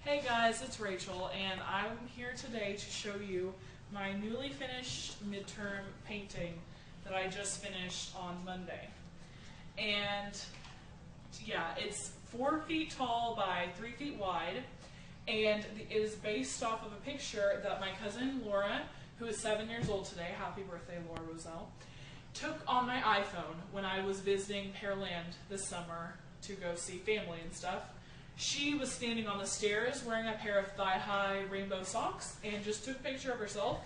Hey guys, it's Rachel, and I'm here today to show you my newly finished midterm painting that I just finished on Monday. And yeah, it's 4 feet tall by 3 feet wide, and it is based off of a picture that my cousin Laura, who is 7 years old today, happy birthday Laura Roselle, took on my iPhone when I was visiting Pearland this summer to go see family and stuff. She was standing on the stairs wearing a pair of thigh-high rainbow socks and just took a picture of herself.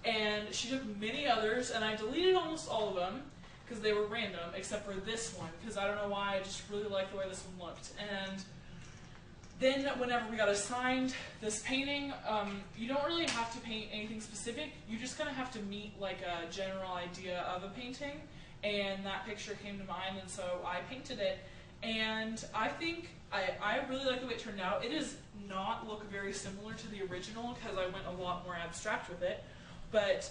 And she took many others, and I deleted almost all of them because they were random, except for this one, because I don't know why, I just really liked the way this one looked. And then whenever we got assigned this painting, you don't really have to paint anything specific. You just kind of have to meet like a general idea of a painting, and that picture came to mind, and so I painted it. And I think I really like the way it turned out. It does not look very similar to the original because I went a lot more abstract with it. But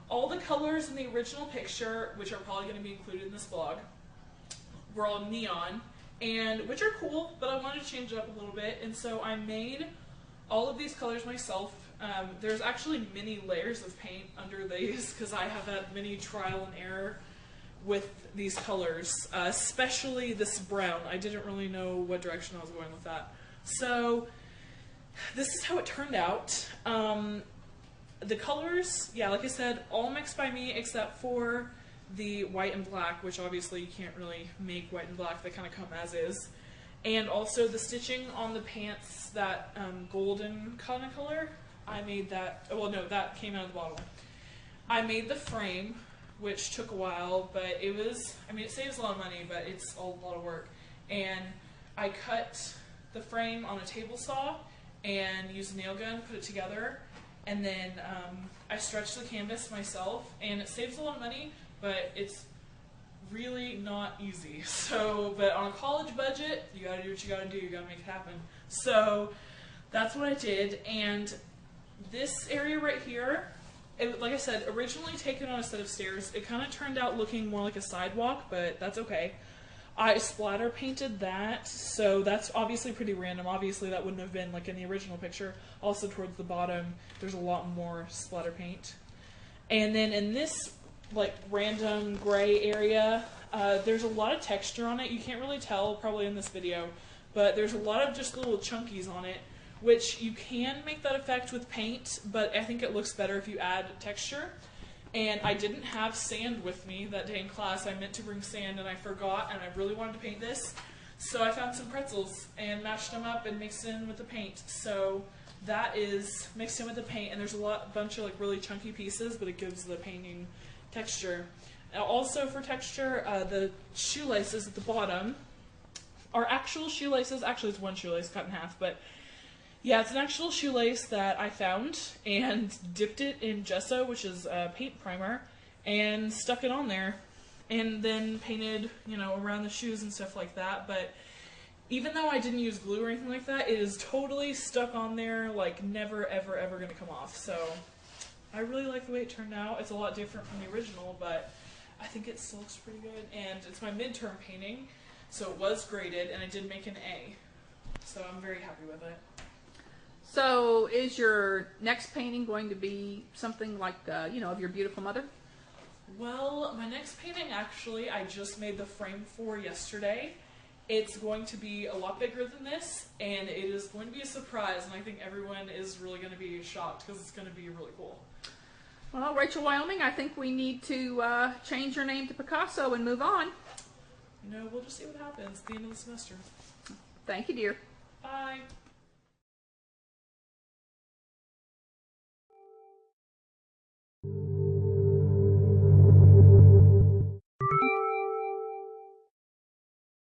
all the colors in the original picture, which are probably going to be included in this vlog, were all neon, and which are cool, but I wanted to change it up a little bit. And so I made all of these colors myself. There's actually many layers of paint under these because I have had many trial and error with these colors, especially this brown. I didn't really know what direction I was going with that. So this is how it turned out. The colors, yeah, like I said, all mixed by me except for the white and black, which obviously you can't really make white and black, they kind of come as is. And also the stitching on the pants, that golden kind of color, I made that, well no, that came out of the bottle. I made the frame, which took a while, but it was, I mean, it saves a lot of money, but it's a lot of work. And I cut the frame on a table saw and used a nail gun, put it together, and then I stretched the canvas myself, and it saves a lot of money, but it's really not easy. So, but on a college budget, you gotta do what you gotta do, you gotta make it happen. So that's what I did, and this area right here, like I said, originally taken on a set of stairs, it kind of turned out looking more like a sidewalk, but that's okay. I splatter painted that, so that's obviously pretty random. Obviously that wouldn't have been like in the original picture. Also towards the bottom, there's a lot more splatter paint. And then in this like random gray area, there's a lot of texture on it. You can't really tell probably in this video, but there's a lot of just little chunkies on it, which you can make that effect with paint, but I think it looks better if you add texture. And I didn't have sand with me that day in class. I meant to bring sand and I forgot, and I really wanted to paint this. So I found some pretzels and mashed them up and mixed in with the paint. So that is mixed in with the paint, and there's a bunch of like really chunky pieces, but it gives the painting texture. Now also for texture, the shoelaces at the bottom are actual shoelaces. Actually it's one shoelace cut in half, but yeah, it's an actual shoelace that I found and dipped it in gesso, which is a paint primer, and stuck it on there, and then painted, you know, around the shoes and stuff like that. But even though I didn't use glue or anything like that, it is totally stuck on there, like never, ever, ever gonna come off. So I really like the way it turned out. It's a lot different from the original, but I think it still looks pretty good. And it's my midterm painting, so it was graded, and I did make an A. So I'm very happy with it. So is your next painting going to be something like, you know, of your beautiful mother? Well, my next painting, actually, I just made the frame for yesterday. It's going to be a lot bigger than this, and it is going to be a surprise, and I think everyone is really going to be shocked because it's going to be really cool. Well, Rachel Wyoming, I think we need to change your name to Picasso and move on. You know, we'll just see what happens at the end of the semester. Thank you, dear. Bye.